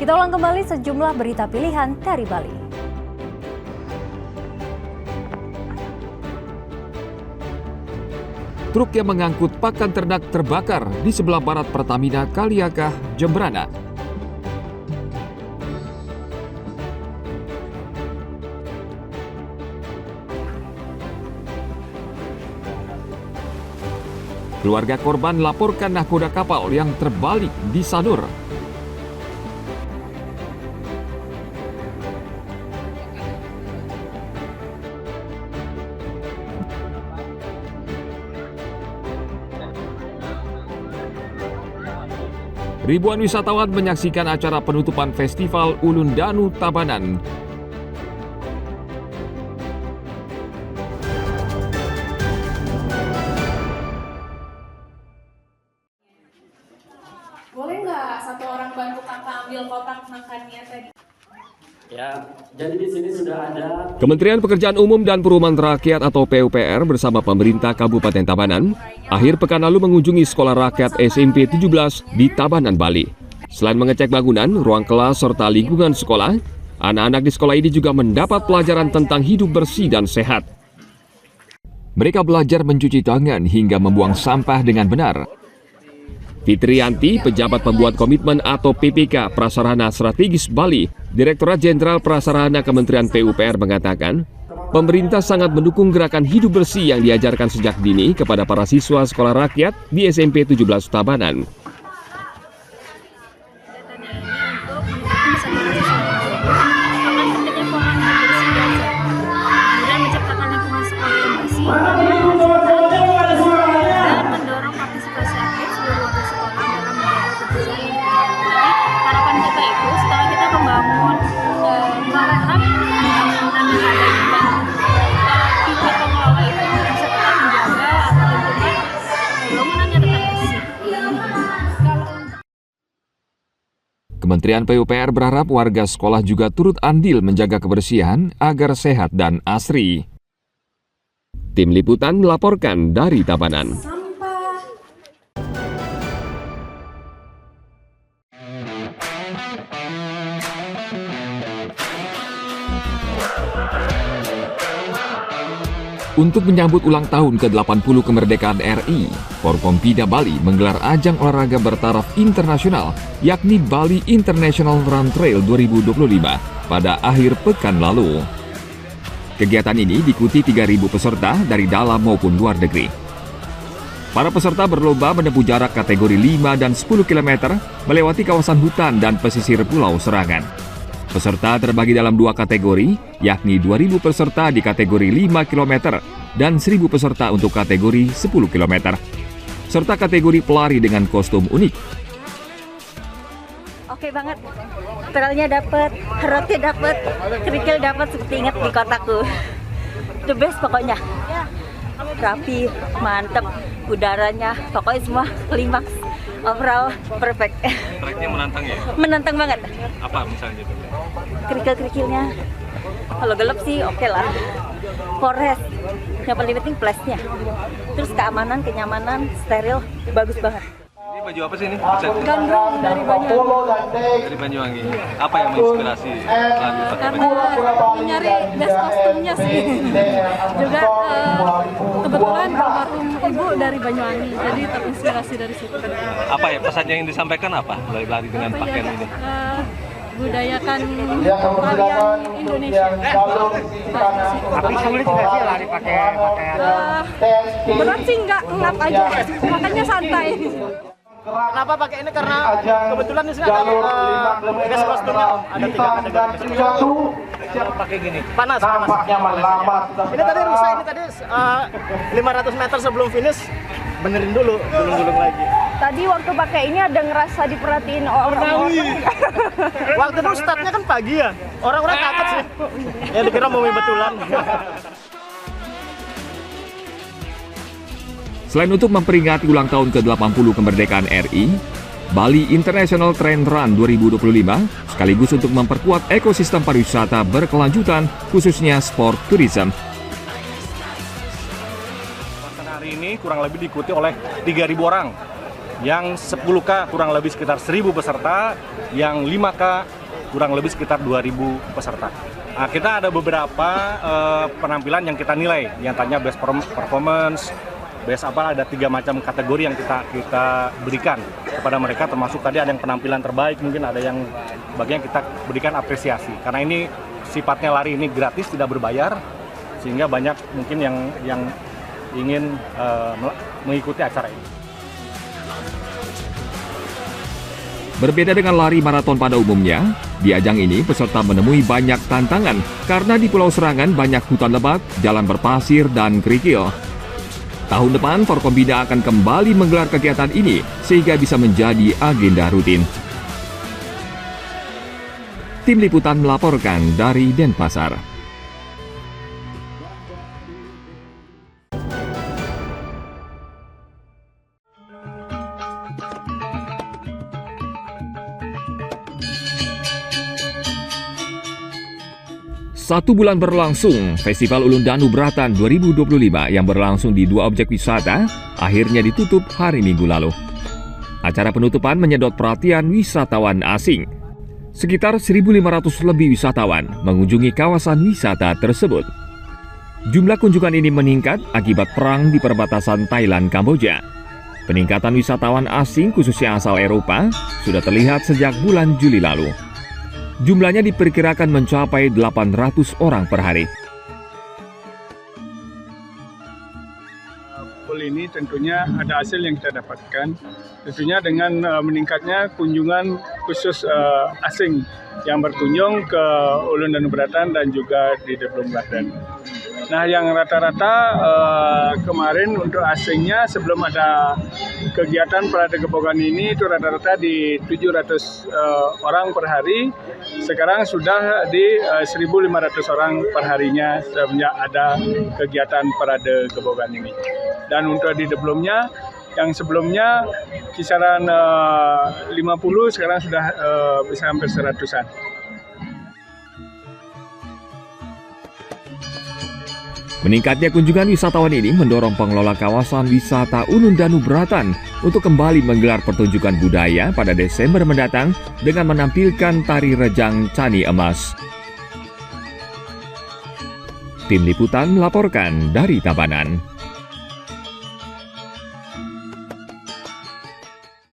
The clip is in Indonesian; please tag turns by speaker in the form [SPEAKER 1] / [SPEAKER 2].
[SPEAKER 1] Kita ulang kembali sejumlah berita pilihan dari Bali.
[SPEAKER 2] Truk yang mengangkut pakan ternak terbakar di sebelah barat Pertamina Kaliakah, Jembrana. Keluarga korban laporkan nahkoda kapal yang terbalik di Sanur. Ribuan wisatawan menyaksikan acara penutupan Festival Ulun Danu Tabanan.
[SPEAKER 3] Boleh nggak satu orang bantu kakak ambil kotak makannya tadi?
[SPEAKER 4] Ya, jadi di sini sudah ada.
[SPEAKER 2] Kementerian Pekerjaan Umum dan Perumahan Rakyat atau PUPR bersama pemerintah Kabupaten Tabanan akhir pekan lalu mengunjungi Sekolah Rakyat SMP 17 di Tabanan, Bali. Selain mengecek bangunan, ruang kelas serta lingkungan sekolah, anak-anak di sekolah ini juga mendapat pelajaran tentang hidup bersih dan sehat. Mereka belajar mencuci tangan hingga membuang sampah dengan benar. Fitriyanti, pejabat pembuat komitmen atau PPK Prasarana Strategis Bali, Direktorat Jenderal Prasarana Kementerian PUPR mengatakan, pemerintah sangat mendukung gerakan hidup bersih yang diajarkan sejak dini kepada para siswa sekolah rakyat di SMP 17 Tabanan. Kementerian PUPR berharap warga sekolah juga turut andil menjaga kebersihan agar sehat dan asri. Tim Liputan melaporkan dari Tabanan. Untuk menyambut ulang tahun ke-80 kemerdekaan RI, Forkompida Bali menggelar ajang olahraga bertaraf internasional, yakni Bali International Run Trail 2025 pada akhir pekan lalu. Kegiatan ini diikuti 3.000 peserta dari dalam maupun luar negeri. Para peserta berlomba menempuh jarak kategori 5 dan 10 km melewati kawasan hutan dan pesisir Pulau Serangan. Peserta terbagi dalam dua kategori, yakni 2.000 peserta di kategori 5 km dan 1.000 peserta untuk kategori 10 km, serta kategori pelari dengan kostum unik.
[SPEAKER 5] Oke banget, trailnya dapat, rotnya dapat, kerikil dapat, seperti ingat di kotaku. The best pokoknya, rapi, mantep, udaranya, pokoknya semua klimaks. Overall perfect.
[SPEAKER 6] Tracknya menantang ya?
[SPEAKER 5] Menantang banget.
[SPEAKER 6] Apa misalnya gitu?
[SPEAKER 5] Kerikil-kerikilnya, kalau gelap sih oke lah. Forest, yang paling penting plusnya. Terus keamanan, kenyamanan, steril, bagus banget.
[SPEAKER 6] Ini baju apa sih ini? Bisa
[SPEAKER 5] Gandrung dari Banyuwangi.
[SPEAKER 6] dari Banyuwangi. Apa yang menginspirasi lagi pakai
[SPEAKER 3] Karena
[SPEAKER 6] baju?
[SPEAKER 3] nyari best kostumnya sih. Juga kebetulan almarhum ibu dari Banyuwangi, jadi terinspirasi dari situ.
[SPEAKER 6] Apa ya pesan yang disampaikan apa? Lari dengan pakaian ini?
[SPEAKER 3] Budayakan tarian Indonesia.
[SPEAKER 7] Tapi sulit nggak sih lari pakai pakaian?
[SPEAKER 3] Berat sih nggak, ngap aja, makanya santai.
[SPEAKER 7] Kenapa pakai ini? Karena kebetulan di sini ada best kostumnya Om. Ada 3 kategori. Siap pakai gini. Panas. Ini tadi rusak, ini tadi 500 meter sebelum finish. Benerin dulu, gulung-gulung lagi.
[SPEAKER 5] Tadi waktu pakai ini ada ngerasa diperhatiin orang-orang.
[SPEAKER 7] Waktu itu startnya kan pagi ya. Orang-orang kaget sih. Ya dikira mau betulan.
[SPEAKER 2] Selain untuk memperingati ulang tahun ke-80 kemerdekaan RI, Bali International Trail Run 2025 sekaligus untuk memperkuat ekosistem pariwisata berkelanjutan, khususnya sport tourism.
[SPEAKER 6] Hari ini kurang lebih diikuti oleh 3.000 orang
[SPEAKER 8] Yang 10K kurang lebih sekitar 1.000 peserta, yang 5K kurang lebih sekitar 2.000 peserta. Nah, kita ada beberapa penampilan yang kita nilai, yang tanya best performance, best apa, ada 3 macam kategori yang kita berikan kepada mereka, termasuk tadi ada yang penampilan terbaik, mungkin ada yang bagian kita berikan apresiasi. Karena ini sifatnya lari ini gratis, tidak berbayar, sehingga banyak mungkin yang ingin mengikuti acara ini.
[SPEAKER 2] Berbeda dengan lari maraton pada umumnya, di ajang ini peserta menemui banyak tantangan karena di Pulau Serangan banyak hutan lebat, jalan berpasir, dan kerikil. Tahun depan, Forkombina akan kembali menggelar kegiatan ini sehingga bisa menjadi agenda rutin. Tim Liputan melaporkan dari Denpasar. Satu bulan berlangsung, Festival Ulun Danu Bratan 2025 yang berlangsung di 2 objek wisata akhirnya ditutup hari Minggu lalu. Acara penutupan menyedot perhatian wisatawan asing. Sekitar 1.500 lebih wisatawan mengunjungi kawasan wisata tersebut. Jumlah kunjungan ini meningkat akibat perang di perbatasan Thailand-Kamboja. Peningkatan wisatawan asing khususnya asal Eropa sudah terlihat sejak bulan Juli lalu. Jumlahnya diperkirakan mencapai 800 orang per hari.
[SPEAKER 9] Ini tentunya ada hasil yang kita dapatkan, tentunya dengan meningkatnya kunjungan khusus asing yang berkunjung ke Ulun Danu Bratan dan juga di Deblong Bratan. Nah, yang rata-rata kemarin untuk asingnya sebelum ada kegiatan Parade Gebogan ini itu rata-rata di 700 orang per hari. Sekarang sudah di 1.500 orang per harinya semenjak ada kegiatan Parade Gebogan ini. Dan untuk di Deblongnya yang sebelumnya kisaran 50, sekarang sudah bisa hampir 100-an.
[SPEAKER 2] Meningkatnya kunjungan wisatawan ini mendorong pengelola kawasan wisata Ulun Danu Bratan untuk kembali menggelar pertunjukan budaya pada Desember mendatang dengan menampilkan tari rejang Cani Emas. Tim Liputan melaporkan dari Tabanan.